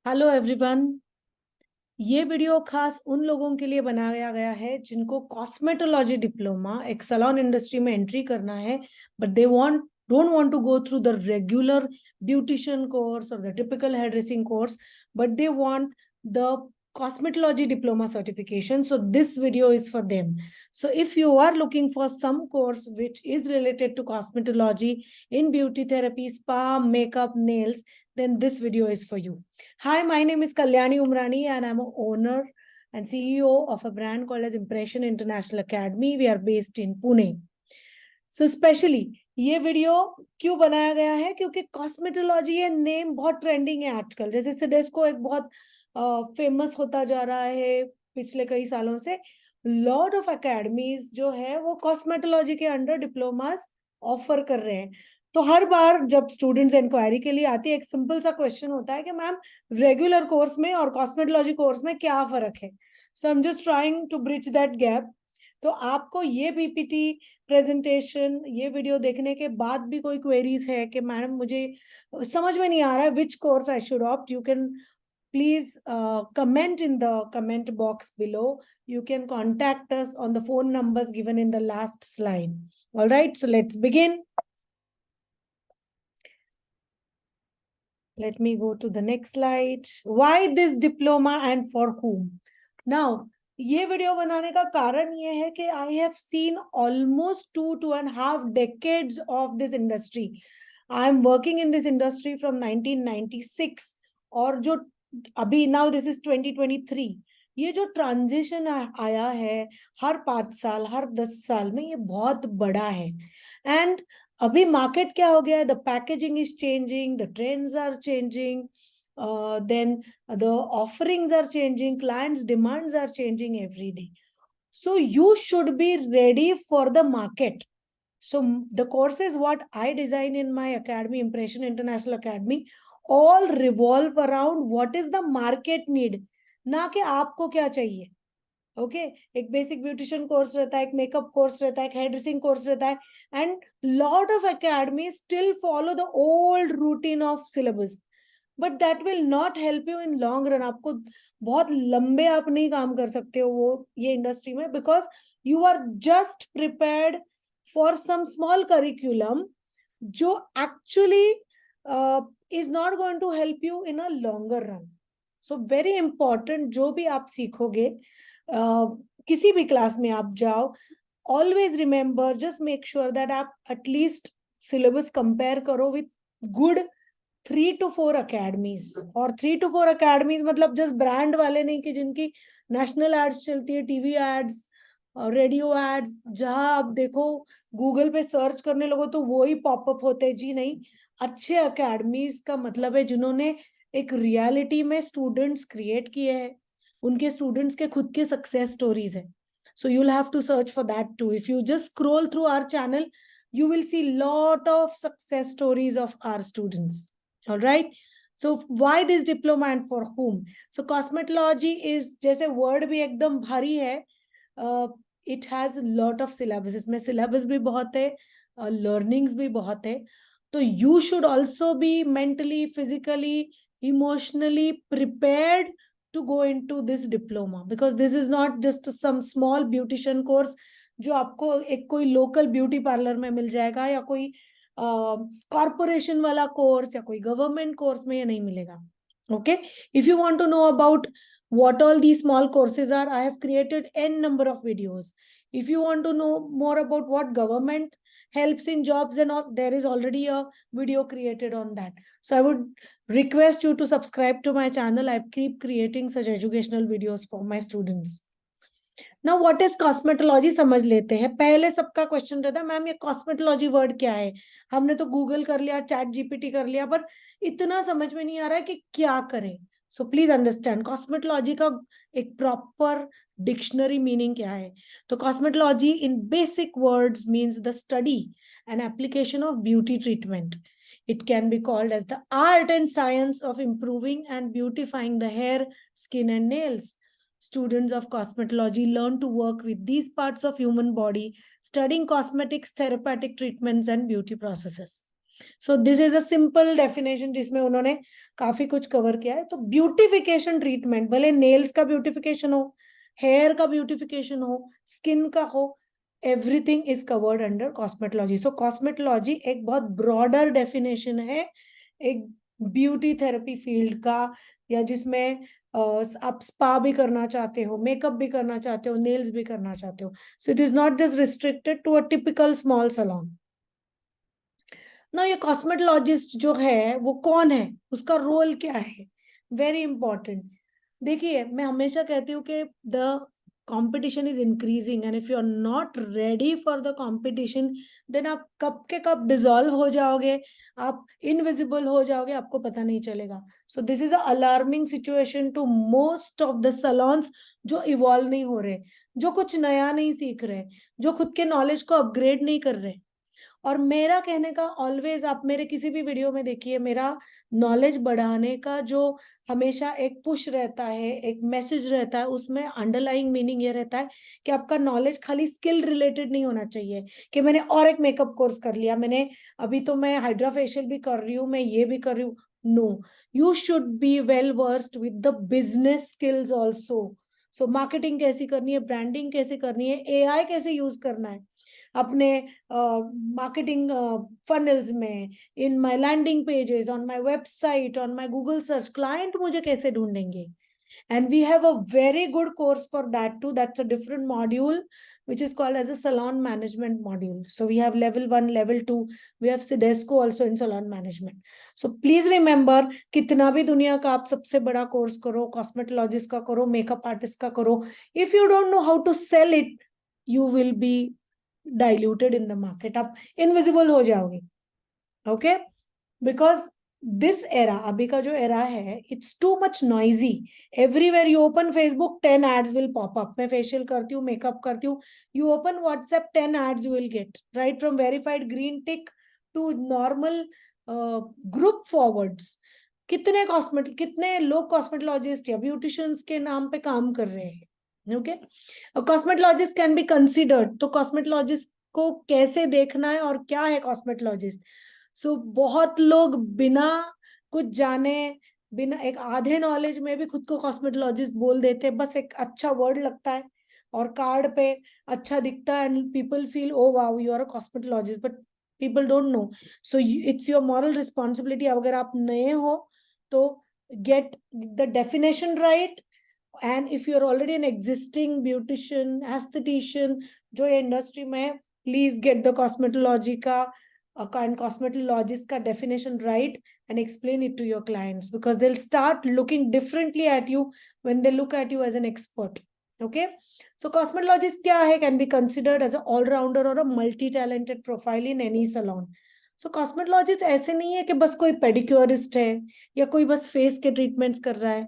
Hello everyone. ये video खास उन लोगों के लिए बनाया गया है जिनको कॉस्मेटोलॉजी डिप्लोमा एक सैलून इंडस्ट्री में एंट्री करना है, but they want don't want to go through the regular beautician course और the typical hair dressing course, but they want the cosmetology diploma certification. So this video is for them. So if you are looking for some course which is related to cosmetology in beauty therapy, spa, makeup, nails, then this video is for you. Hi, my name is Kalyani Umrani and I'm an owner and CEO of a brand called as Impression International Academy. We are based in Pune. So specially ये video क्यों बनाया गया है, क्योंकि cosmetology ये name बहुत trending है आजकल। जैसे सिडेस्को एक बहुत फेमस होता जा रहा है पिछले कई सालों से। लॉट ऑफ एकेडमीज जो है वो कॉस्मेटोलॉजी के अंडर डिप्लोमास ऑफर कर रहे हैं। तो हर बार जब स्टूडेंट्स इंक्वायरी के लिए आती है, एक सिंपल सा क्वेश्चन होता है कि मैम रेगुलर कोर्स में और कॉस्मेटोलॉजी कोर्स में क्या फर्क है। So I am just trying to bridge that gap. तो आपको ये बीपीटी प्रेजेंटेशन, ये वीडियो देखने के बाद भी कोई क्वेरीज है कि मैडम मुझे समझ में नहीं आ रहा है which course I should opt, you can please comment in the comment box below. You can contact us on the phone numbers given in the last slide. All right, so let's begin. Let me go to the next slide. Why this diploma and for whom? Now, ये video बनाने का कारण ये है कि I have seen almost 2.5 decades of this industry. I am working in this industry from 1996 और जो अभी नाउ दिस इज 2023, ये जो ट्रांजिशन आया है हर 5 साल हर 10 साल में, ये बहुत बड़ा है. एंड अभी मार्केट क्या हो गया है, the packaging is changing, the trends are changing, then the offerings are changing, clients demands are changing every day. So you should be ready for the market. So the courses what I design in my academy, Impression International Academy, all revolve around what is the market need, ना कि आपको क्या चाहिए. Okay एक basic beautician course रहता है, एक makeup course रहता है, एक हेयर ड्रेसिंग कोर्स रहता है, and lot of academy still follow the old routine of syllabus, but that will not help you in long run. आपको बहुत लंबे आप नहीं काम कर सकते हो वो ये इंडस्ट्री में, because you are just prepared for some small curriculum जो actually is not going to help you in a longer run. So very important, जो भी आप सीखोगे किसी भी क्लास में आप जाओ, always remember, just make sure that आप एटलीस्ट सिलेबस कंपेयर करो विथ गुड 3 to 4 अकेडमीज. और 3 to 4 अकेडमीज मतलब जस्ट ब्रांड वाले नहीं कि जिनकी नेशनल एड्स चलती है, टीवी एड्स, रेडियो एड्स, जहां आप देखो गूगल पे सर्च करने लगो तो वो ही पॉपअप होते हैं. जी नहीं, अच्छे अकेडमीज का मतलब है जिन्होंने एक रियलिटी में स्टूडेंट्स क्रिएट किए हैं, उनके स्टूडेंट्स के खुद के सक्सेस स्टोरीज है. So you will have to search for that too. If you just scroll through our channel, you will see lot of success stories of our students. All right, so why this diploma and for whom? So cosmetology is, जैसे word भी एकदम भारी है, it has a lot of syllabus. इसमें syllabus भी बहुत है, learnings भी बहुत है. तो you should also be mentally, physically, emotionally prepared to go into this diploma, because this is not just some small beautician course जो आपको एक कोई लोकल ब्यूटी पार्लर में मिल जाएगा, या कोई कॉर्पोरेशन वाला कोर्स या कोई गवर्नमेंट कोर्स में ये नहीं मिलेगा. Okay, if you want to know about what all these small courses are, I have created n number of videos. If you want to know more about what government helps in jobs and all, there is already a video created on that. So I would request you to subscribe to my channel. I keep creating such educational videos for my students. ना what is cosmetology समझ लेते हैं. पहले सबका question रहता है, ma'am ये cosmetology word क्या है. हमने तो गूगल कर लिया, चैट जीपीटी कर लिया, पर इतना समझ में नहीं आ रहा है कि क्या करें. सो प्लीज अंडरस्टैंड कॉस्मेटोलॉजी का एक प्रॉपर डिक्शनरी मीनिंग क्या है. तो cosmetology in basic words means the study and application of beauty treatment. It can be called as the art and science of improving and beautifying the hair, skin and nails. Students of cosmetology learn to work with these parts of human body, studying cosmetics, therapeutic treatments, and beauty processes. So this is a simple definition जिसमें उन्होंने काफी कुछ cover किया है. तो beautification treatment, भले nails का beautification हो, हेयर का ब्यूटिफिकेशन हो, स्किन का हो, everything is covered under cosmetology. So cosmetology एक बहुत ब्रॉडर डेफिनेशन है एक ब्यूटी थेरेपी फील्ड का, या जिसमें आप स्पा भी करना चाहते हो, मेकअप भी करना चाहते हो, नेल्स भी करना चाहते हो. So it is not just restricted to a typical small salon. ना ये कॉस्मेटोलॉजिस्ट जो है वो कौन है, उसका रोल क्या है, वेरी इंपॉर्टेंट. देखिए मैं हमेशा कहती हूँ कि the competition is increasing and if you are not ready for the competition, then आप कब के कब डिसॉल्व हो जाओगे, आप इनविजिबल हो जाओगे, आपको पता नहीं चलेगा. So this is a alarming situation to most of the salons जो इवॉल्व नहीं हो रहे, जो कुछ नया नहीं सीख रहे, जो खुद के नॉलेज को अपग्रेड नहीं कर रहे. और मेरा कहने का ऑलवेज, आप मेरे किसी भी वीडियो में देखिए, मेरा नॉलेज बढ़ाने का जो हमेशा एक पुश रहता है, एक मैसेज रहता है, उसमें अंडरलाइंग मीनिंग ये रहता है कि आपका नॉलेज खाली स्किल रिलेटेड नहीं होना चाहिए कि मैंने और एक मेकअप कोर्स कर लिया, मैंने अभी तो मैं हाइड्रा फेशियल भी कर रही हूँ, मैं ये भी कर रही हूँ. No, you should be well versed with the business skills also. So marketing कैसी करनी है, ब्रांडिंग कैसे करनी है, एआई कैसे यूज करना है अपने मार्केटिंग फनल्स में, in my landing pages, on my website, on my Google search, client मुझे कैसे ढूंढेंगे. And we have a very good course for that too. That's a different module which is called as a salon management module. So we have level 1, level 2, we have Sidesco also in salon management. So please remember, कितना भी दुनिया का आप सबसे बड़ा course करो, cosmetologist का करो, मेकअप आर्टिस्ट का करो, if you don't know how to sell it, you will be diluted in the market. आप इनविजिबल हो जाओगे. ओके, बिकॉज दिस एरा, अभी का जो एरा है, it's too much noisy. Everywhere you open Facebook, 10 ads will pop up. मैं facial करती हूँ, मेकअप करती हूँ, you open WhatsApp, 10 ads you will get, right from verified green tick to normal group forwards. कितने लोग cosmetologist या beauticians के नाम पे काम कर रहे हैं. Okay, cosmetologist can be considered. तो कॉस्मेटोलॉजिस्ट को कैसे देखना है और क्या है कॉस्मेटोलॉजिस्ट. सो बहुत लोग बिना कुछ जाने, बिना एक आधे नॉलेज में भी खुद को कॉस्मेटोलॉजिस्ट बोल देते, बस एक अच्छा वर्ड लगता है और कार्ड पे अच्छा दिखता है and people feel oh wow you are a cosmetologist, but people don't know. So it's your moral responsibility, अगर आप नए हो तो get the definition right. And if you are already an existing beautician, aesthetician जो ये industry में है, please get the cosmetology का and cosmetologist ka definition right and explain it to your clients, because they'll start looking differently at you when they look at you as an expert. Okay, so cosmetologist kya hai, can be considered as an all-rounder or a multi-talented profile in any salon. So cosmetologist ऐसे नहीं है कि बस कोई pedicurist है या कोई बस face के treatments कर रहा है.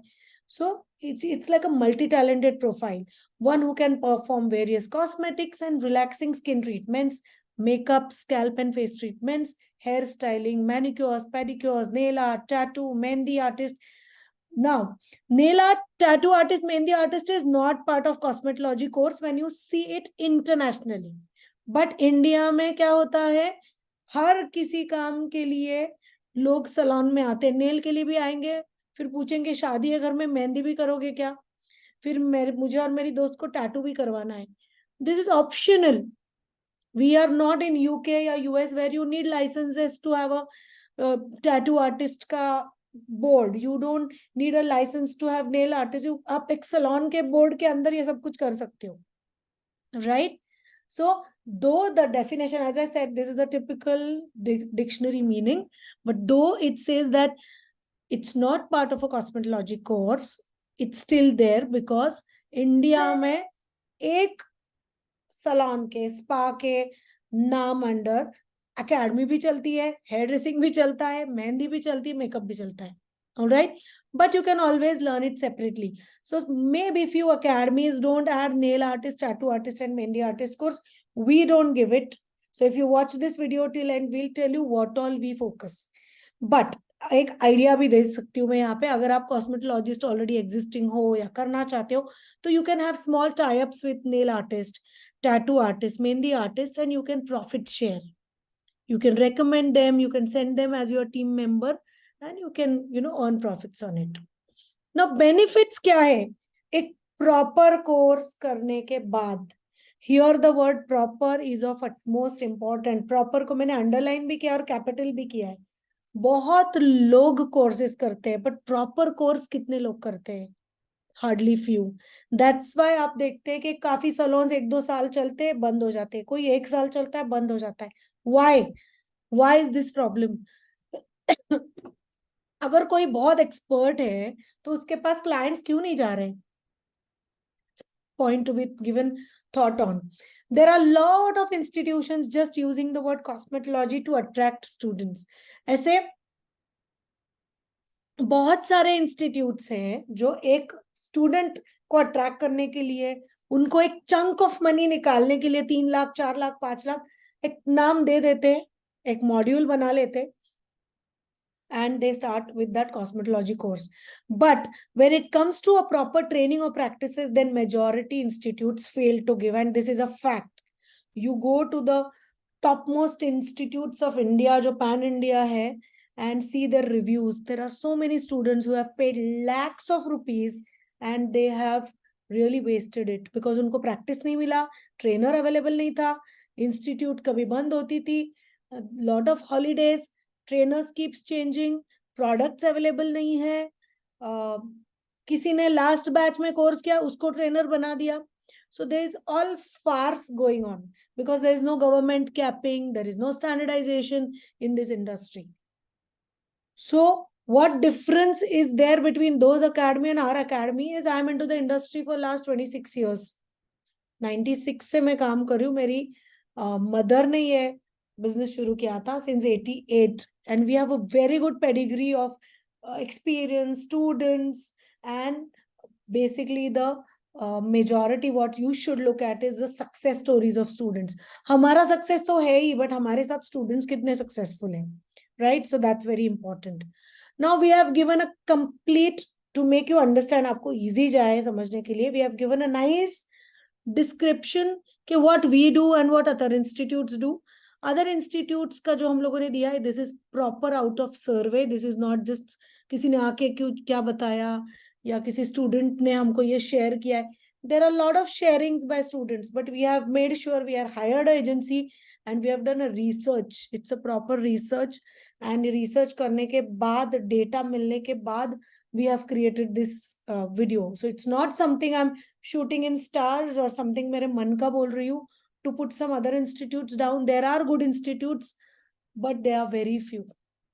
So it's like a multi-talented profile, one who can perform various cosmetics and relaxing skin treatments, makeup, scalp and face treatments, hair styling, manicures, pedicures, nail art, tattoo, mehndi artist. Now, nail art, tattoo artist, mehndi artist is not part of cosmetology course when you see it internationally. But India में क्या होता है, हर किसी काम के लिए लोग salon में आते हैं. नेल के लिए भी आएंगे, फिर पूछेंगे शादी है घर में, मेहंदी भी करोगे क्या, फिर मुझे और मेरी दोस्त को टैटू भी करवाना है. This is optional. We are not in UK या US where you need licenses to have a tattoo artist का board. You don't need a license to have nail artist. आप एक salon के board के अंदर ये सब कुछ कर सकते हो, right? So though the definition, as I said, this is a typical dictionary meaning, but though it says that it's not part of a cosmetology course, it's still there because India में एक salon के, spa के नाम under academy भी चलती है, hair dressing भी चलता है, मेहंदी भी चलती है, मेकअप भी चलता है. Alright, but you can always learn it separately. So maybe few academies don't add nail artist, tattoo artist and mehndi artist course. We don't give it. So if you watch this video till end, we'll tell you what all we focus. But एक idea भी दे सकती हूँ मैं यहाँ पे, अगर आप cosmetologist already existing हो या करना चाहते हो, तो you can have small tie ups with nail artist, tattoo artist, mehndi artist, and you can profit share. You can recommend them, you can send them as your team member, and you can, earn profits on it. Now benefits क्या है? एक proper course करने के बाद, here the word proper is of utmost important. Proper को मैंने underline भी किया और capital भी किया है. बहुत लोग courses करते हैं, but proper course कितने लोग करते हैं? Hardly few. That's why आप देखते हैं कि काफी salons 1-2 साल चलते हैं, बंद हो जाते हैं. कोई 1 साल चलता है, बंद हो जाता है. Why? Why is this problem? अगर कोई बहुत एक्सपर्ट है तो उसके पास क्लाइंट्स क्यों नहीं जा रहे? Point to be given thought on. There are a lot of institutions just using the word cosmetology to attract students. ऐसे बहुत सारे इंस्टीट्यूट्स हैं जो एक स्टूडेंट को अट्रैक्ट करने के लिए, उनको एक चंक ऑफ मनी निकालने के लिए 3 लाख 4 लाख 5 लाख एक नाम दे देते हैं, एक मॉड्यूल बना लेते, and they start with that cosmetology course. But when it comes to a proper training or practices, then majority institutes fail to give, and this is a fact. You go to the topmost institutes of India, jo pan India hai, and see their reviews. There are so many students who have paid lakhs of rupees and they have really wasted it because unko practice nahi mila, trainer available nahi tha, institute kabhi band hoti thi, a lot of holidays, trainers keeps changing, products available नहीं है, किसी ने last batch में course किया उसको trainer बना दिया. So there is all farce going on because there is no government capping, there is no standardization in this industry. So what difference is there between those academy and our academy is I am into the industry for last 26 years. 96 से मैं काम कर रही हूँ. मेरी mother ने ये business शुरू किया था since 88, and we have a very good pedigree of experience, students, and basically the majority what you should look at is the success stories of students. हमारा success तो है ही, but हमारे साथ students कितने successful हैं, right? So that's very important. Now we have given a complete, to make you understand, आपको easy जाए समझने के लिए, we have given a nice description कि what we do and what other institutes do. Other institutes का जो हम लोगों ने दिया है, this is proper out of survey, this is not just किसी ने आके क्यों क्या बताया या किसी स्टूडेंट ने हमको ये शेयर किया है. There are a lot of sharings by students, but we have made sure we are hired an agency and we have done a research. It's a proper research, and research करने के बाद, data मिलने के बाद, we have created this video. So it's not something I'm shooting in stars or something मेरे मन का बोल रही हूँ to put some other institutes down. There are good institutes, but they are very few.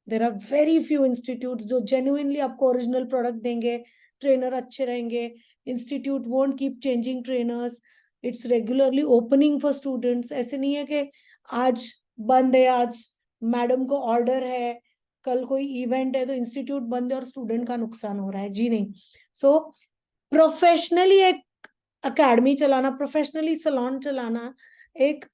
There are very few institutes जो genuinely आपको original product देंगे, trainer अच्छे रहेंगे. Institute won't keep changing trainers. It's regularly opening for students. ऐसे नहीं है कि आज बंद है, आज मैडम को ऑर्डर है, कल कोई इवेंट है तो इंस्टीट्यूट बंद है और स्टूडेंट का नुकसान हो रहा है. जी नहीं. सो प्रोफेशनली एक अकेडमी चलाना, प्रोफेशनली सलोन चलाना एक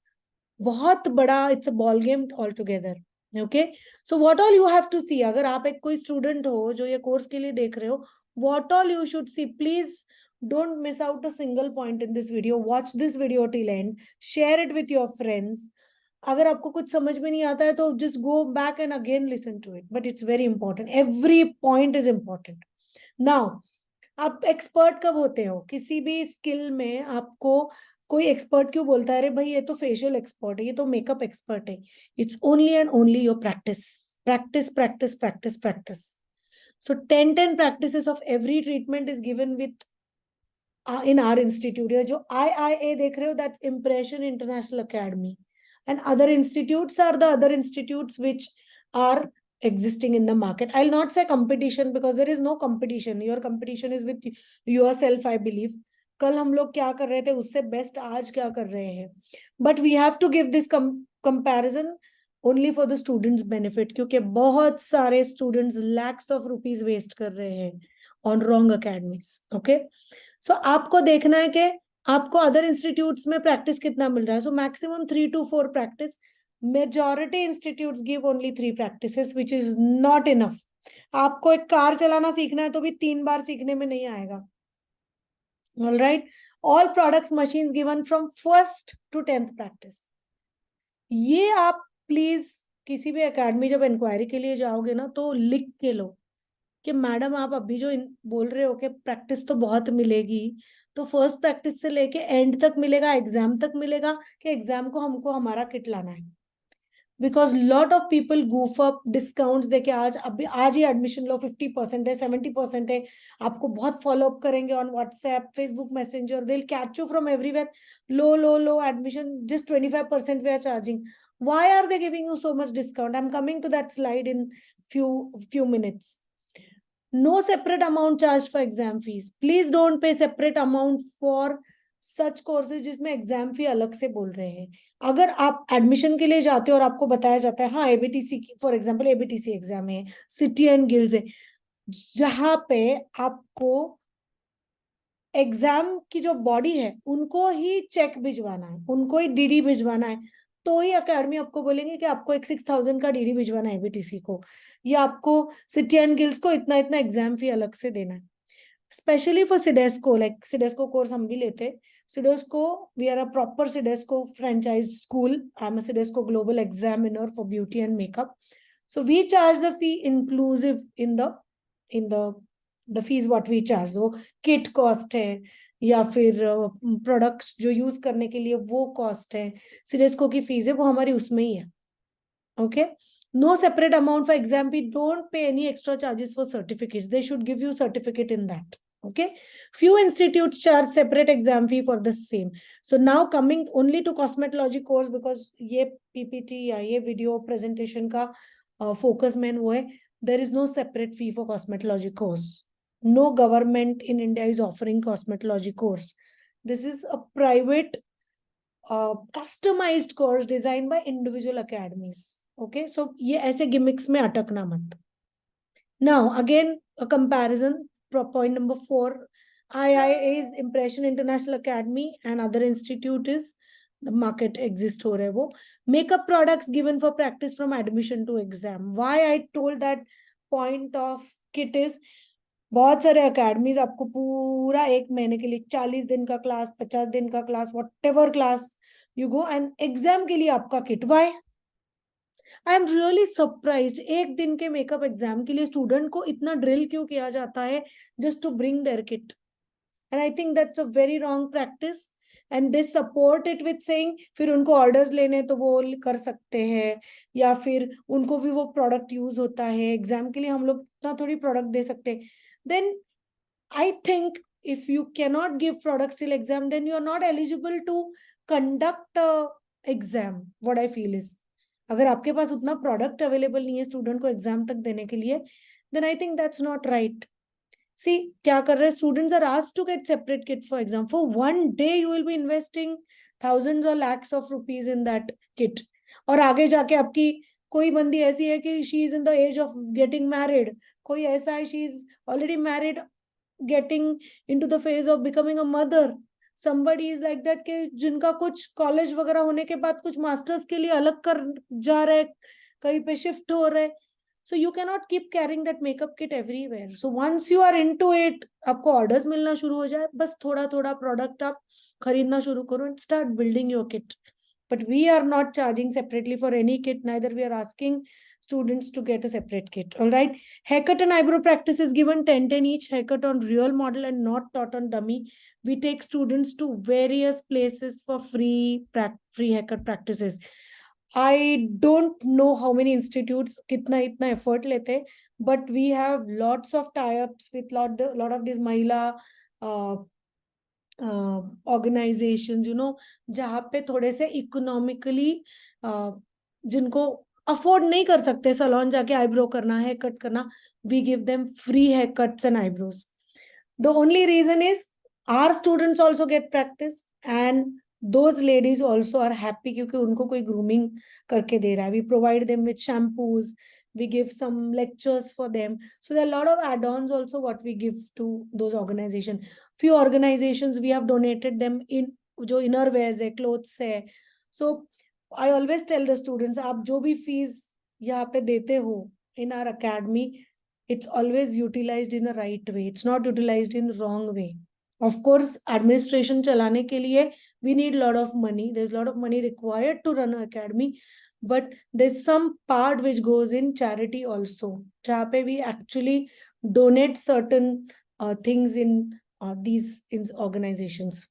बहुत बड़ा, it's a ball game all together. Okay, so what all you have to see, अगर आप एक कोई स्टूडेंट हो जो ये कोर्स के लिए देख रहे हो, what all you should see, please don't miss out a single point in this video. Watch this video till end, share it with your friends. अगर आपको कुछ समझ में नहीं आता है तो just go back and again listen to it, but it's very important. Every point is important. Now आप एक्सपर्ट कब होते हो किसी भी स्किल में? आपको कोई एक्सपर्ट क्यों बोलता है अरे भाई ये तो फेशियल एक्सपर्ट है, ये तो मेकअप एक्सपर्ट है? It's only and only your practice, practice, practice, practice, practice. So 10 practices of every treatment is given with in our institute. ये जो IIA देख रहे हो, that's Impression International Academy, and other institutes are the other institutes which are existing in the market. I'll not say competition because there is no competition. Your competition is with yourself, I believe. कल हम लोग क्या कर रहे थे उससे best आज क्या कर रहे हैं, but we have to give this comparison only for the students benefit, क्योंकि बहुत सारे students lakhs of rupees waste कर रहे हैं on wrong academies. Okay, so आपको देखना है कि आपको अदर इंस्टीट्यूट्स में प्रैक्टिस कितना मिल रहा है. So maximum 3 to 4 practice. Majority institutes give only 3 practices, which is not enough. आपको एक कार चलाना सीखना है तो भी 3 बार सीखने में नहीं आएगा. All right, all products machines given from 1st to 10th practice. ये आप प्लीज किसी भी एकेडमी जब इंक्वायरी के लिए जाओगे ना, तो लिख के लो कि मैडम आप अभी जो बोल रहे हो कि प्रैक्टिस तो बहुत मिलेगी, तो फर्स्ट प्रैक्टिस से लेके एंड तक मिलेगा, एग्जाम तक मिलेगा, कि एग्जाम को हमको हमारा किट लाना है? Because lot of people goof up discounts देके आज ही एडमिशन लो, 50% है, 70% है, आपको बहुत फॉलो अप करेंगे on WhatsApp, Facebook messenger, they will catch you from everywhere, लो लो लो admission, just 25% we are charging. Why are they giving you so much discount? I'm coming to that slide in few minutes. No separate amount charged for exam fees. Please don't pay separate amount for such courses जिसमें exam फी अलग से बोल रहे हैं. अगर आप admission के लिए जाते हो और आपको बताया जाता है हाँ एबीटीसी की, फॉर एग्जांपल एबीटीसी एग्जाम है, सिटी एंड गिल्ड्स है, जहां पे आपको एग्जाम की जो बॉडी है उनको ही चेक भिजवाना है, उनको ही डीडी भिजवाना है, तो ही अकेडमी आपको बोलेंगे कि आपको एक 6,000 का डीडी भिजवाना है एबीटीसी को, या आपको सिटी एंड गिल्ड्स को इतना इतना एग्जाम फी अलग से देना है. Specially for CIDESCO, like CIDESCO course हम भी लेते हैं. CIDESCO, we are a proper CIDESCO franchise school. I am a CIDESCO global examiner for beauty and makeup. So we charge the fee inclusive in the fees what we charge. वो kit cost है या फिर products जो use करने के लिए वो cost है, सिडेस्को की फीस है, वो हमारी उसमें ही है. Okay. No separate amount for exam fee. Don't pay any extra charges for certificates. They should give you certificate in that. Okay. Few institutes charge separate exam fee for the same. So now coming only to cosmetology course, because ये PPT या ये video presentation का focus main वो है. There is no separate fee for cosmetology course. No government in India is offering cosmetology course. This is a private customized course designed by individual academies. Okay, so ये ऐसे gimmicks में अटकना मत. Now again a comparison. Point number 4, IIA is Impression International Academy and other institute is the market exist हो रहे वो. Makeup products given for practice from admission to exam. Why I told that point of kit is, बहुत सारे academies आपको पूरा एक महीने के लिए 40 दिन का क्लास, 50 दिन का class, whatever class you go, and exam के लिए आपका kit. Why? I am really surprised. एक दिन के मेकअप एग्जाम के लिए स्टूडेंट को इतना ड्रिल क्यों किया जाता है just to bring their kit? And I think that's a very wrong practice. And they support it with saying फिर उनको ऑर्डर्स लेने तो वो कर सकते हैं, या फिर उनको भी वो प्रोडक्ट यूज होता है. एग्जाम के लिए हम लोग इतना थोड़ी प्रोडक्ट दे सकते हैं. Then I think if you cannot give products till exam, then you are not eligible to conduct a exam. What I feel is, अगर आपके पास उतना प्रोडक्ट अवेलेबल नहीं है स्टूडेंट को एग्जाम तक देने के लिए, then I think that's not right. See, क्या कर रहे हैं students are asked to get separate kit for exam. For one day you will be investing thousands or lakhs of rupees in that kit. और आगे जाके आपकी कोई बंदी ऐसी है कि she is in the age of getting married, कोई ऐसा है she is already married, getting into the phase of becoming a mother. Somebody is like that कि जिनका कुछ कॉलेज वगैरह होने के बाद कुछ मास्टर्स के लिए अलग कर जा रहे, कहीं पे शिफ्ट हो रहे. So you cannot keep carrying that makeup kit everywhere. So once you are into it, आपको orders मिलना शुरू हो जाए, बस थोड़ा थोड़ा product आप खरीदना शुरू करो and start building your kit. But we are not charging separately for any kit. Neither we are asking students to get a separate kit. All right. Haircut and eyebrow practice is given 10 each. Haircut on real model and not taught on dummy. We take students to various places for free haircut practices. I don't know how many institutes कितना इतना effort लेते, but we have lots of tie-ups with lot of these महिला organizations, you know, जहाँ पे थोड़े से economically जिनको afford नहीं कर सकते सलोन जाके आईब्रो करना, हेयर कट करना, we give them free haircuts and eyebrows. The only reason is our students also get practice and those ladies also are happy क्योंकि उनको कोई grooming करके दे रहा है. We provide them with shampoos, we give some lectures for them. So there are a lot of add-ons also what we give to those organizations. Few organizations we have donated them in जो inner wears है, clothes है. So I always tell the students, आप जो भी fees यहाँ पे देते हो in our academy, it's always utilized in the right way. It's not utilized in the wrong way. Of course, administration चलाने के लिए we need a lot of money. There's a lot of money required to run an academy. but there's some part which goes in charity also, जहाँ पे we actually donate certain things in these in organizations.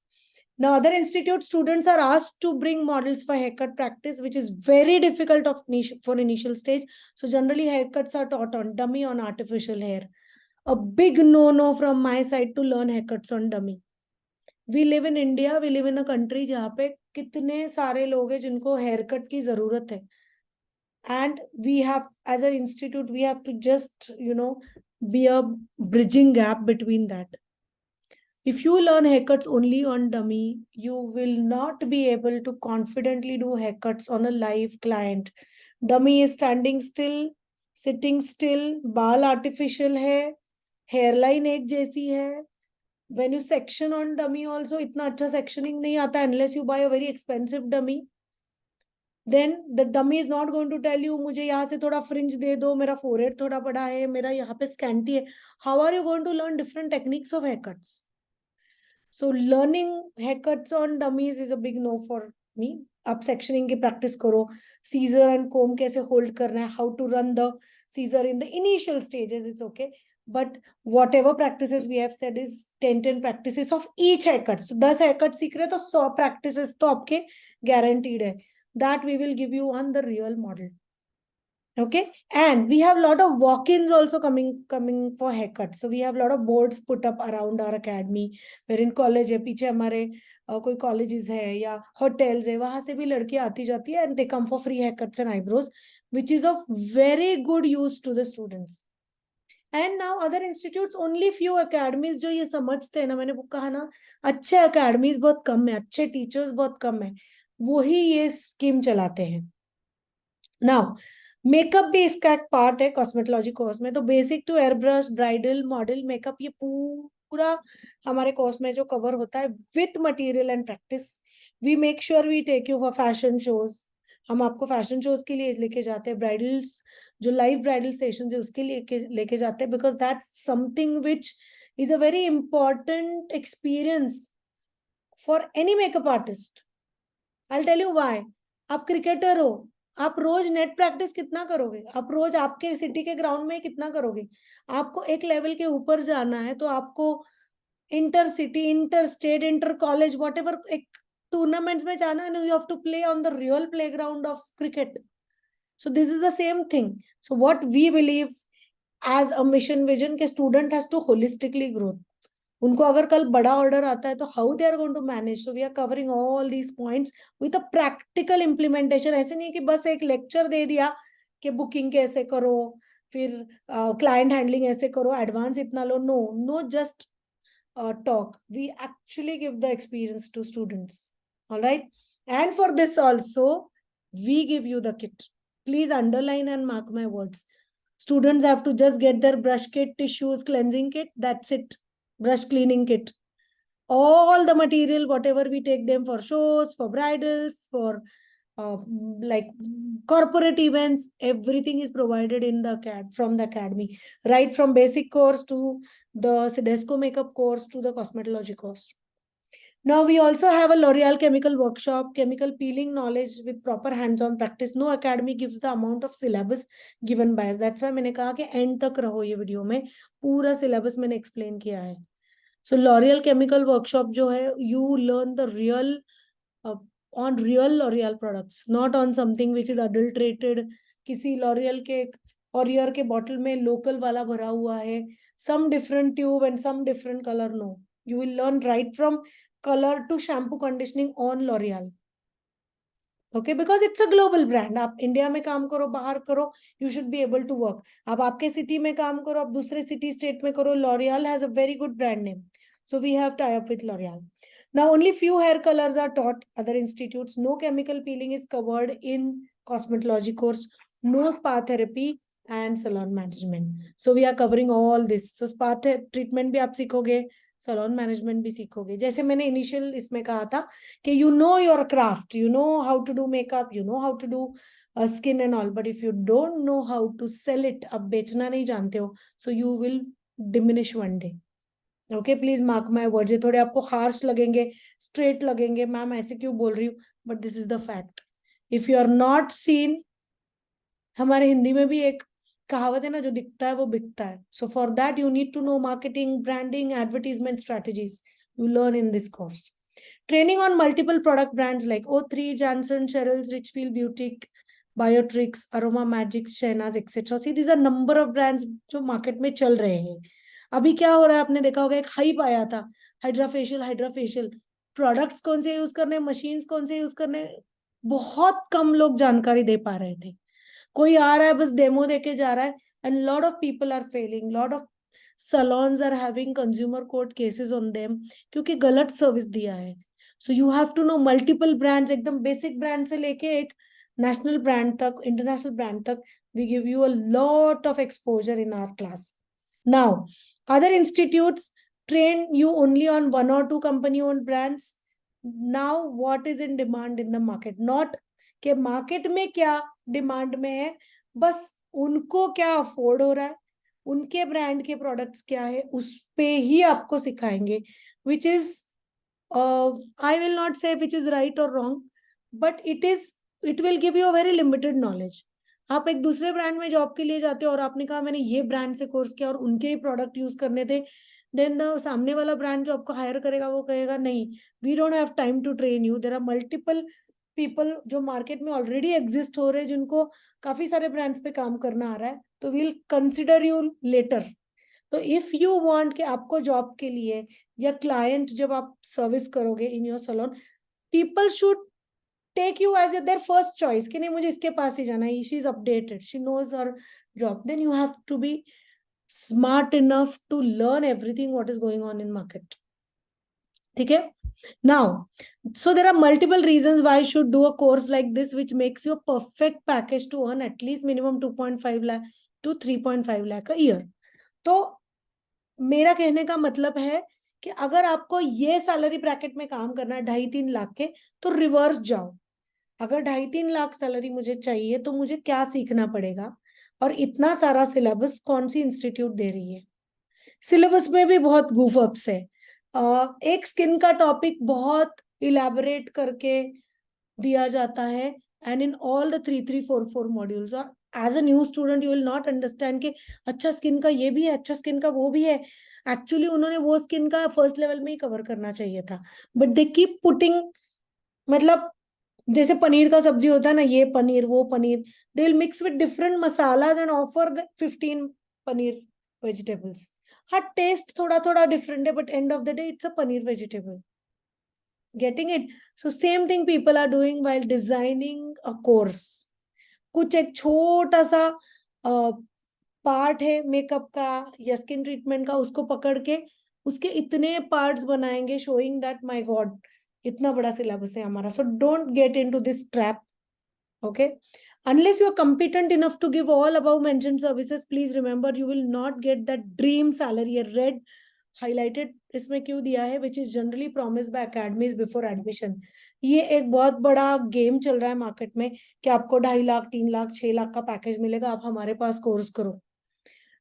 Now, other institute students are asked to bring models for haircut practice, which is very difficult for initial stage. So generally, haircuts are taught on dummy, on artificial hair. A big no-no from my side to learn haircuts on dummy. We live in India, we live in a country जहाँ पे कितने सारे लोग हैं जिनको haircut की जरूरत है. And we have, as an institute, we have to just, be a bridging gap between that. If you learn haircuts only on dummy, you will not be able to confidently do haircuts on a live client. Dummy is standing still, sitting still, बाल artificial है, hairline एक जैसी है. When you section on dummy also, इतना अच्छा sectioning नहीं आता unless you buy a very expensive dummy. Then the dummy is not going to tell you मुझे यहाँ से थोड़ा fringe दे दो, मेरा forehead थोड़ा बड़ा है, मेरा यहाँ पे scanty है. How are you going to learn different techniques of haircuts? So learning haircuts on dummies is a big no for me. आप sectioning की practice करो, scissor and comb कैसे hold करना है, how to run the scissor in the initial stages, it's okay. But whatever practices we have said is 10 practices of each haircut. So 10 haircut सीख रहे तो 100 practices तो आपके guaranteed है. That we will give you on the real model. Okay, and we have a lot of walk-ins also coming for haircuts. So we have a lot of boards put up around our academy, where in college है पीछे हमारे कोई colleges है या hotels है, वहां से भी लड़कियां आती जाती है and they come for free haircuts and eyebrows, which is of very good use to the students. And now other institutes, only few academies जो ये समझते हैं ना, मैंने कहा ना, अच्छे academies बहुत कम है, अच्छे teachers बहुत कम है, वो ही ये स्कीम चलाते हैं. Now, मेकअप भी इसका एक पार्ट है कॉस्मेटोलॉजी कोर्स में. तो basic to air brush, bridal, model makeup, ये पूरा हमारे कोर्स में जो कवर होता है with material and practice. We make sure we take you for fashion shows. हम आपको फैशन शोज के लिए लेके जाते हैं, ब्राइडल्स जो लाइव ब्राइडल सेशन है उसके लिए लेके जाते हैं, because that's something which is a very important experience for any makeup artist. I will tell you why. आप क्रिकेटर हो, आप रोज नेट प्रैक्टिस कितना करोगे? आप रोज आपके सिटी के ग्राउंड में कितना करोगे? आपको एक लेवल के ऊपर जाना है तो आपको inter city, inter state, inter college, whatever एक टूर्नामेंट्स में जाना है. You have to play on the real playground of cricket. So this is the same thing. So what we believe as a mission vision के student has to holistically growth. उनको अगर कल बड़ा order आता है तो how they are going to manage. So we are covering all these points with a practical implementation. ऐसे नहीं कि बस एक लेक्चर दे दिया कि बुकिंग कैसे करो, फिर क्लाइंट हैंडलिंग ऐसे करो, एडवांस इतना लो. No, no just talk. We actually give the experience to students. All right. And for this also, we give you the kit. Please underline and mark my words. Students have to just get their brush kit, tissues, cleansing kit. That's it. Brush cleaning kit. All the material, whatever we take them for shows, for bridals, for like corporate events, everything is provided in the from the academy, right from basic course to the Sedesco makeup course to the cosmetology course. Now we also have a L'Oreal chemical workshop, chemical peeling knowledge with proper hands-on practice. No academy gives the amount of syllabus given by us. That's why मैंने कहा कि end तक रहो ये video में, पूरा syllabus मैंने explain किया है. So L'Oreal chemical workshop जो है, you learn the real on real L'Oreal products, not on something which is adulterated. किसी L'Oreal के Orier के bottle में local वाला भरा हुआ है, some different tube and some different color. No, you will learn right from color to shampoo conditioning on L'Oreal. Okay, because it's a global brand. आप India में काम करो, बाहर करो, you should be able to work. आप आपके city में काम करो, आप दूसरे सिटी स्टेट में करो. L'Oreal has a very good brand name, so we have tie up with L'Oreal. Now only few hair colors are taught. Other institutes, no chemical peeling is covered in cosmetology course. No spa therapy and salon management. So we are covering all this. So spa treatment भी आप सीखोगे, salon management भी सीखोगे. जैसे मैंने initial इसमें कहा था कि you know your craft, you know how to do makeup, you know how to do skin and all, but if you don't know how to sell it, आप बेचना नहीं जानते हो, so you will diminish one day. Okay, please mark my words. ये थोड़े आपको harsh लगेंगे, straight लगेंगे, मैम ऐसे क्यों बोल रही हूँ, but this is the fact. If you are not seen, हमारे हिंदी में भी एक कहावत है ना, जो दिखता है वो बिकता है. So for that you need to know marketing, branding, advertisement strategies. You learn in this course. Training on multiple product brands like O3, Janssen, Cheryl's, Richfield Boutique, Biotrix, Aroma Magic, Shehnaz, etc. See, these are number of brands जो market में चल रहे हैं. अभी क्या हो रहा है, आपने देखा होगा, एक हाइप आया था, हाइड्रा फेशियल. प्रोडक्ट्स कौन से यूज करने, मशीन्स कौन से यूज करने, बहुत कम लोग जानकारी दे पा रहे थे. कोई आ रहा है बस डेमो देके जा रहा है. And lot of people are failing, lot of salons are having consumer court cases on them क्योंकि गलत सर्विस दिया है. So you have to know multiple brands, एकदम बेसिक ब्रांड से लेके एक नेशनल ब्रांड तक, इंटरनेशनल ब्रांड तक. We give you a lot of exposure in our class. Now other institutes train you only on one or two company owned brands. Now what is in demand in the market, not कि market में क्या demand में है, बस उनको क्या afford हो रहा है, उनके ब्रांड के प्रोडक्ट्स क्या है, उस पे ही आपको सिखाएंगे. Which is, I will not से विच इज राइट और wrong, but it will give you a very limited knowledge. आप एक दूसरे ब्रांड में जॉब के लिए जाते हो और आपने कहा मैंने ये ब्रांड से कोर्स किया और उनके ही प्रोडक्ट यूज करने थे, देन द सामने वाला ब्रांड जो आपको हायर करेगा वो कहेगा नहीं, we don't have time to train you. There are multiple people जो मार्केट में ऑलरेडी एग्जिस्ट हो रहे हैं, जिनको काफी सारे ब्रांड्स पे काम करना आ रहा है, तो विल कंसिडर यू लेटर. तो इफ यू वांट कि आपको जॉब के लिए या क्लाइंट जब आप सर्विस करोगे in your salon, people should take you as their first choice कि नहीं मुझे इसके पास ही जाना है, she is updated, she knows her job. Then you have to be smart enough to learn everything what is going on in market. ठीक है. Now, so there are multiple reasons why you should do a course like this, which makes you a perfect package to earn at least minimum 2.5 lakh to 3.5 lakh a year. तो मेरा कहने का मतलब है कि अगर आपको ये सैलरी ब्रैकेट में काम करना है 2.5-3 लाख के, तो रिवर्स जाओ. अगर 2.5-3 लाख सैलरी मुझे चाहिए तो मुझे क्या सीखना पड़ेगा, और इतना सारा सिलेबस कौन सी इंस्टीट्यूट दे रही है. सिलेबस में भी बहुत गूफ अप्स है. एक स्किन का टॉपिक बहुत इलेबोरेट करके दिया जाता है, and in all the 3-3-4-4 modules. और as a new student you will not understand कि अच्छा स्किन का ये भी है, अच्छा स्किन का वो भी है. एक्चुअली उन्होंने वो स्किन का फर्स्ट लेवल में ही कवर करना चाहिए था, बट दे कीप पुटिंग, मतलब जैसे पनीर का सब्जी होता है ना, ये पनीर वो paneer, they will mix with different masalas and offer the 15 paneer vegetables. हाँ, टेस्ट थोड़ा थोड़ा डिफरेंट है, but end of the day it's a paneer vegetable. Getting it? So same thing people are doing while designing a course. कुछ एक छोटा सा part है makeup का या स्किन ट्रीटमेंट का, उसको पकड़ के उसके इतने पार्ट्स बनाएंगे, शोइंग दैट माय गॉड इतना बड़ा सिलेबस है हमारा. So don't get into this trap. Okay, unless you are competent enough to give all above mentioned services, please remember you will not get that dream salary. A red highlighted इसमें क्यों दिया है, which is generally promised by academies before admission. ये एक बहुत बड़ा game चल रहा है मार्केट में कि आपको 2.5 लाख 3 लाख 6 लाख का पैकेज मिलेगा, आप हमारे पास कोर्स करो.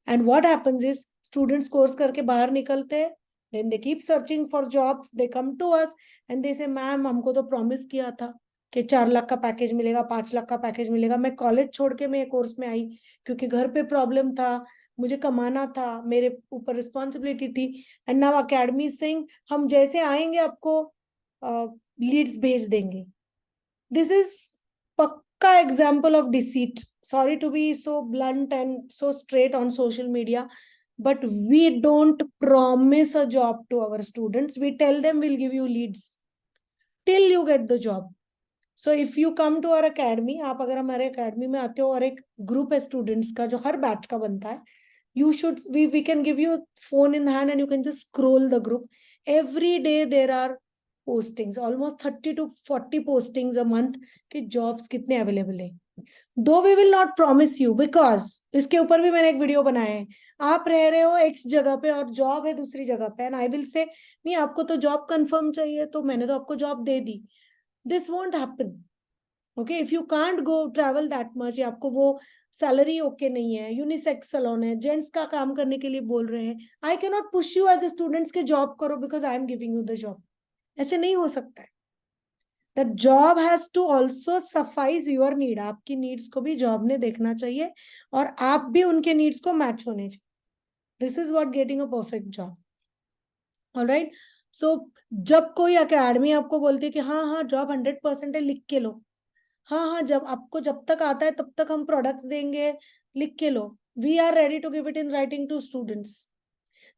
And what happens is students course करके बाहर निकलते हैं, then they keep searching for jobs, they come to us and they say ma'am हमको तो प्रॉमिस किया था कि 4 लाख का पैकेज मिलेगा, 5 लाख का पैकेज मिलेगा. मैं कॉलेज छोड़ के मैं कोर्स में आई क्योंकि घर पे प्रॉब्लम था, मुझे कमाना था, मेरे ऊपर रिस्पॉन्सिबिलिटी थी. एंड नाउ अकेडमी सिंह हम जैसे आएंगे आपको लीड्स भेज देंगे. दिस इज पक्का example of deceit. Sorry to be so blunt and so straight on social media, but we don't promise a job to our students. We tell them we'll give you leads till you get the job. So if you come to our academy, आप अगर हमारे academy में आते हो और एक group है students का जो हर batch का बनता है, we can give you a phone in hand and you can just scroll the group. Every day there are postings, almost 30 to 40 postings a month कि jobs कितने available है. दो we will not promise you, because इसके ऊपर भी मैंने एक video बनाया है. आप रह रहे हो एक्स जगह पे और जॉब है दूसरी जगह पे, एंड आई विल से नहीं आपको तो जॉब कंफर्म चाहिए तो मैंने तो आपको job they the. This won't happen. Okay, if you can't go travel that much, आपको वो सैलरी ओके नहीं है, यूनिसेक्स सैलून है, जेंट्स का काम करने के लिए बोल रहे हैं, I can not push you as a students के जॉब करो because I am giving you the job. ऐसे नहीं हो सकता है. The job has to also satisfies your need, आपकी नीड्स को भी जॉब ने देखना चाहिए और आप भी उनके नीड्स को मैच होने चाहिए. This is what getting a perfect job. Alright. So जब कोई अकेडमी आपको बोलती है कि हाँ हाँ जॉब 100% है, लिख के लो. हाँ हाँ, जब तक आता है तब तक हम प्रोडक्ट्स देंगे, लिख के लो. We are ready to give it in writing to students.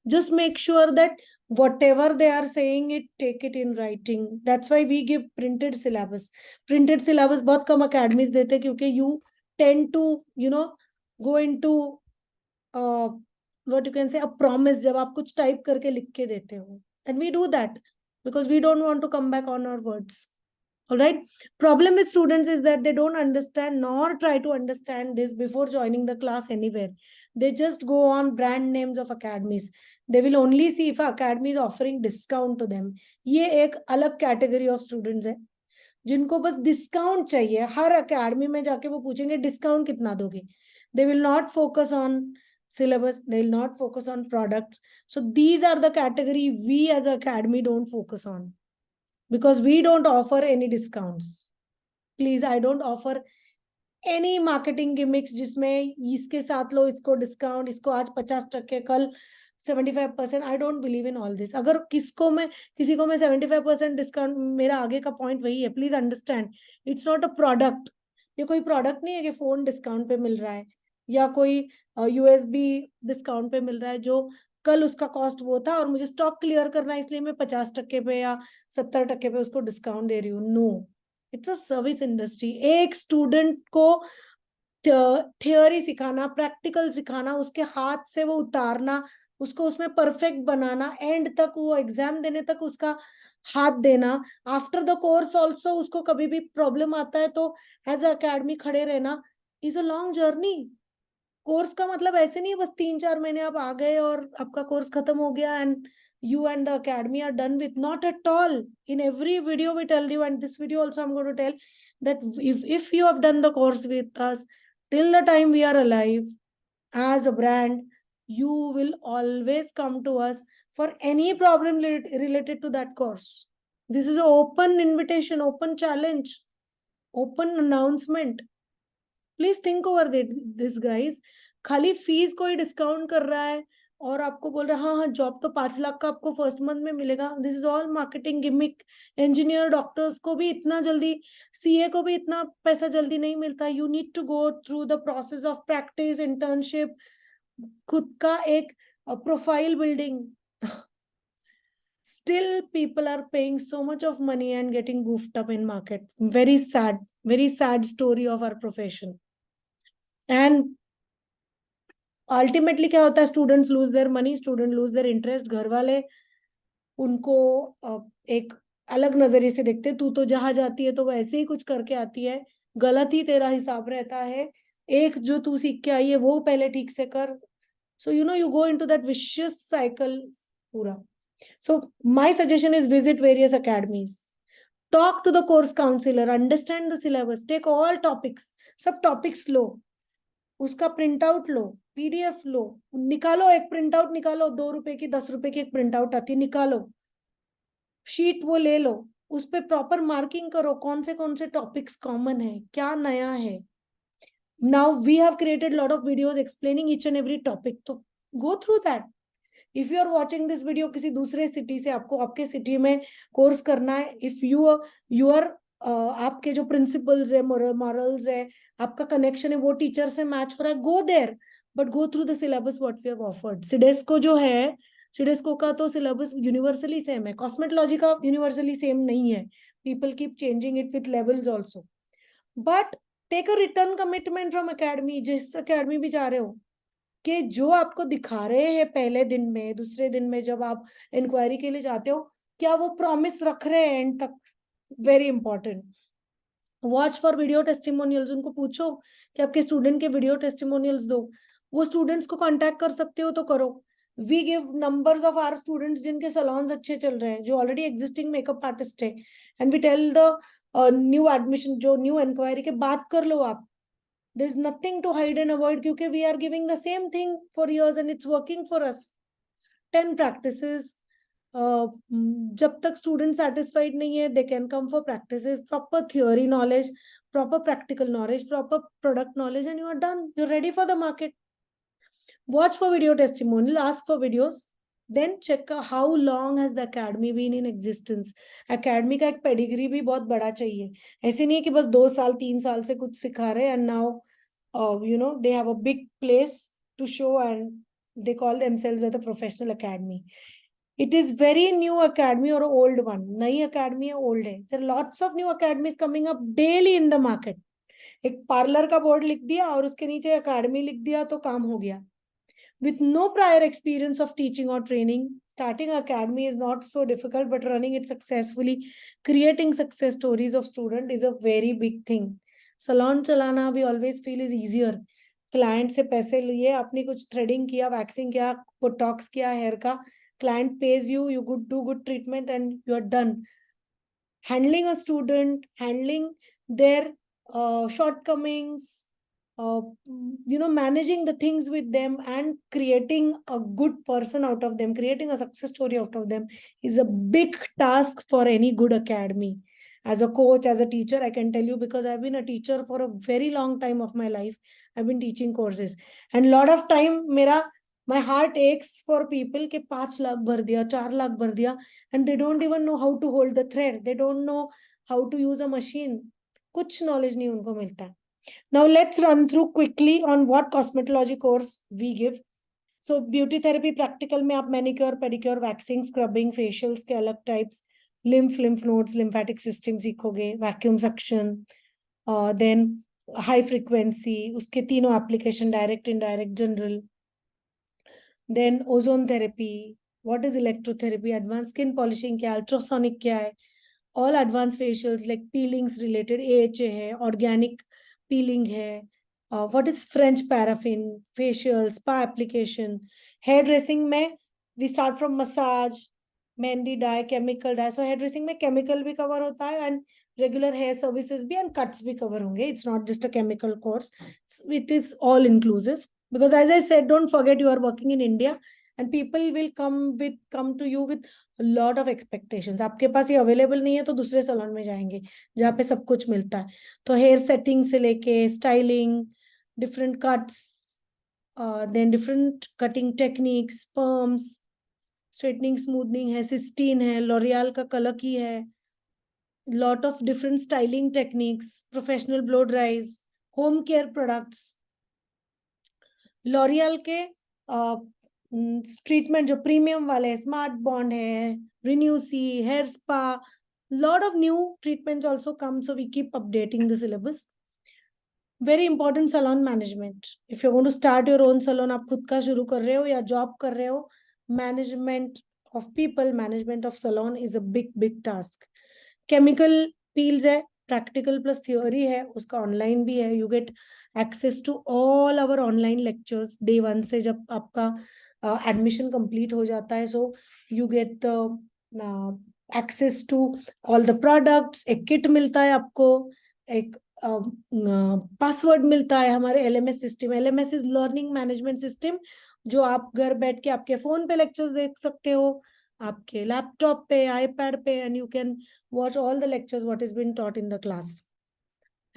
Just make sure that whatever they are saying it, take it in writing. That's why we give printed syllabus. Printed syllabus बहुत कम academies देते हैं क्योंकि you tend to, you know, go into what you can say a promise जब आप कुछ type करके लिख के देते हो. And we do that because we don't want to come back on our words. All right. Problem with students is that they don't understand nor try to understand this before joining the class anywhere. They just go on brand names of academies. They will only see if academy is offering discount to them. ये एक अलग category of students है जिनको बस discount चाहिए. हर academy में जाके वो पूछेंगे discount कितना दोगे. They will not focus on syllabus. They will not focus on products. So these are the category we as a academy don't focus on. Because we don't offer any discounts. Please, I don't offer any marketing gimmicks जिसमें इसके साथ लो इसको discount, इसको आज 50%, कल 75%. I don't believe in all this. अगर किसी को मैं 75% डिस्काउंट, मेरा आगे का पॉइंट वही है. Please understand, it's not a product. ये कोई प्रोडक्ट नहीं है कि फोन डिस्काउंट पे मिल रहा है या कोई यूएसबी डिस्काउंट पे मिल रहा है जो कल उसका कॉस्ट वो था और मुझे स्टॉक क्लियर करना है इसलिए मैं 50% पे या 70% पे उसको डिस्काउंट दे रही हूँ. No, it's a service industry. एक स्टूडेंट को थियोरी सिखाना, प्रैक्टिकल सिखाना, उसके हाथ से वो उतारना, उसको उसमें परफेक्ट बनाना, एंड तक वो एग्जाम देने तक उसका हाथ देना, आफ्टर द कोर्स ऑल्सो उसको कभी भी प्रॉब्लम आता है तो एज अ अकेडमी खड़े रहना, is a long journey. Course का मतलब ऐसे नहीं है बस 3-4 महीने आप आ गए और आपका कोर्स खत्म हो गया and you and the academy are done with. Not at all. In every video we tell you, and this video also I'm going to tell, that if you have done the course with us till the time we are alive as a brand, you will always come to us for any problem related to that course. This is an open invitation, open challenge, open announcement. Please think over this guys. खाली fees कोई discount कर रहा है और आपको बोल रहा है हाँ हाँ जॉब तो 5 लाख का आपको फर्स्ट मंथ में मिलेगा. This is all marketing gimmick. Engineer doctors को भी इतना जल्दी, सीए को भी इतना पैसा जल्दी नहीं मिलता. You need to go through the process of practice, internship, खुद का एक profile building. Still people are paying so much of money and getting goofed up in market. Very sad story of our profession. And ultimately क्या होता है, students lose their money, student lose their interest. घर वाले उनको एक अलग नजरिए से देखते. तू तो जहां जाती है तो वो ऐसे ही कुछ करके आती है, गलत ही तेरा हिसाब रहता है, एक जो तू सीख के आई है वो पहले ठीक से कर. So you go into that vicious cycle पूरा. So my suggestion is visit various academies, talk to the course counsellor, understand the syllabus, take all topics. सब टॉपिक्स लो, उसका प्रिंट आउट लो, पीडीएफ लो, निकालो, एक प्रिंट आउट निकालो, 2 रुपए की 10 रुपए की एक प्रिंट आउट आती है, निकालो शीट, वो ले लो, उस पर प्रॉपर मार्किंग करो कौन से टॉपिक्स कॉमन है, क्या नया है. Now we have created lot of videos explaining each and every topic, तो go through that. If you are watching this video किसी दूसरे सिटी से, आपको आपके सिटी में कोर्स करना है, इफ यू आर आपके जो प्रिंसिपल्स है, मॉरल्स है, आपका कनेक्शन है वो टीचर से मैच हो रहा है, go there, but go through the syllabus what we have offered. CIDESCO जो है, सिडेस्को का तो सिलेबस यूनिवर्सली सेम है, कॉस्मेटोलॉजी का यूनिवर्सली सेम नहीं है. People keep changing it with levels also. But take a return commitment from academy, जिस academy भी जा रहे हो, कि जो आपको दिखा रहे हैं पहले दिन में, दूसरे दिन में जब आप इंक्वायरी के लिए जाते हो, क्या वो प्रॉमिस रख रहे हैं एंड तक. Very important. Watch for video testimonials. उनको पूछो कि आपके स्टूडेंट के वीडियो टेस्टिमोनियल्स दो. वो स्टूडेंट्स को कांटेक्ट कर सकते हो तो करो. We give numbers of our students जिनके सलॉन्स अच्छे चल रहे हैं, जो ऑलरेडी एग्जिस्टिंग मेकअप आर्टिस्ट है, and we tell the new admission, जो न्यू इंक्वायरी के बात कर लो आप. There is nothing to hide and avoid क्योंकि we are giving the same thing for years and it's working for us. 10 practices, जब तक student satisfied नहीं है, they can come for practices, proper theory knowledge, proper practical knowledge, proper product knowledge, and you are done. You're ready for the market. Watch for video testimonial, ask for videos, then check how long has the academy been in existence. Academy का एक pedigree भी बहुत बड़ा चाहिए. ऐसे नहीं है कि बस 2 साल 3 साल से कुछ सिखा रहे and now they have a big place to show and they call themselves as a professional academy. It is very new academy or old one. नई academy है, old है. There are lots of new academies coming up daily in the market. एक parlour का board लिख दिया और उसके नीचे अकेडमी लिख दिया तो काम हो गया. With no prior experience of teaching or training, starting academy is not so difficult, but running it successfully, creating success stories of student is a very big thing. Salon चलाना we always feel is easier. Client से पैसे लिए, आपने कुछ threading किया, waxing किया, Botox किया hair का, client pays you, you do good treatment and you are done. Handling a student, handling their shortcomings, managing the things with them and creating a good person out of them, creating a success story out of them is a big task for any good academy. As a coach, as a teacher, I can tell you because I've been a teacher for a very long time of my life. I've been teaching courses and a lot of time my heart aches for people के 5 लाख भर दिया, 4 लाख भर दिया and they don't even know how to hold the thread. They don't know how to use a machine. कुछ knowledge नहीं उनको मिलता. Now let's run through quickly on what cosmetology course we give. So beauty therapy practical में आप manicure, pedicure, waxing, scrubbing, facials के अलग types, lymph nodes, lymphatic system सीखोगे, vacuum suction, then high frequency, उसके तीनों application, direct, indirect, general. Then ozone therapy, what is electrotherapy, advanced skin polishing क्या, ultrasonic क्या है, all advanced facials like peelings related AHA है, organic peeling है, what is French paraffin, facial, spa application, hair dressing में we start from massage, mehndi dye, chemical dye. So hair dressing में chemical भी cover होता है and regular hair services भी and cuts भी cover होंगे. It's not just a chemical course. It is all inclusive. Because as I said, don't forget you are working in India and people will come to you with a lot of expectations. आपके पास ये available नहीं है तो दूसरे salon में जाएंगे जहाँ पे सब कुछ मिलता है. तो hair setting से लेके styling, different cuts, then different cutting techniques, perms, straightening, smoothing है, Sistine है, L'Oreal का color की है, lot of different styling techniques, professional blow dries, home care products. L'Oreal के ट्रीटमेंट जो प्रीमियम वाले हैं, स्मार्ट बॉन्ड है, रिन्यूसी, hair spa, lot of new treatments also come, so we keep updating the syllabus. Very important, salon management. If you're going to start your own salon, आप खुद का शुरू कर रहे हो या जॉब कर रहे हो, management of people, management of salon is a big task. Chemical peels है, practical plus theory है, उसका online भी है. You get access to all our online lectures day 1 से जब आपका admission complete हो जाता है. So you get the access to all the products. एक kit मिलता है आपको, एक पासवर्ड मिलता है हमारे LMS system. LMS is learning management system, जो आप घर बैठ के आपके फोन पे लेक्चर्स देख सकते हो, आपके लैपटॉप पे, आईपैड पे, and you can watch all the lectures what is been taught in the class.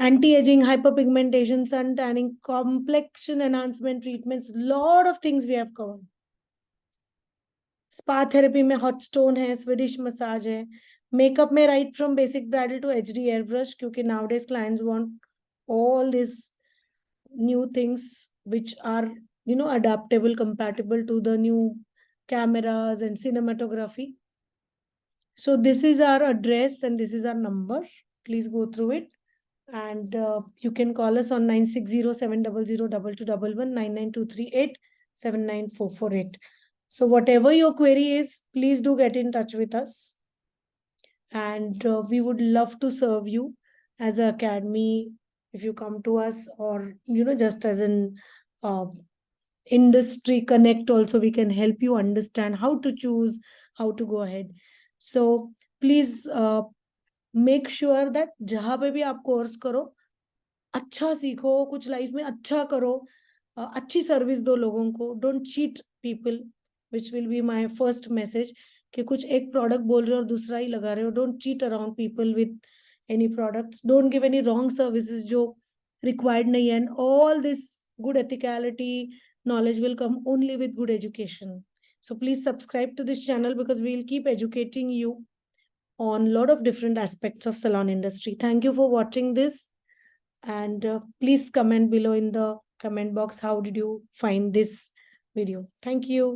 Anti-aging, hyperpigmentation, sun tanning, complexion enhancement treatments, lot of things we have covered. Spa therapy में hot stone है, Swedish massage है. Makeup में right from basic bridal to HD airbrush, क्योंकि nowadays clients want all these new things which are adaptable, compatible to the new cameras and cinematography. So this is our address and this is our number. Please go through it. And you can call us on 9607002211 99238 So whatever your query is, please do get in touch with us. And we would love to serve you as an academy if you come to us, or just as an industry connect also, we can help you understand how to choose, how to go ahead. So please make sure that जहाँ पे भी आप course करो, अच्छा सीखो, कुछ life में अच्छा करो, अच्छी सर्विस दो लोगों को, don't cheat people, which will be my first message. कि कुछ एक प्रोडक्ट बोल रहे हो और दूसरा ही लगा रहे हो. Don't cheat around people with any products. Don't give any wrong services जो रिक्वायर्ड नहीं है. And all this good ethicality knowledge will come only with good education. So please subscribe to this channel because we will keep educating you on a lot of different aspects of salon industry. Thank you for watching this, and please comment below in the comment box how did you find this video. Thank you.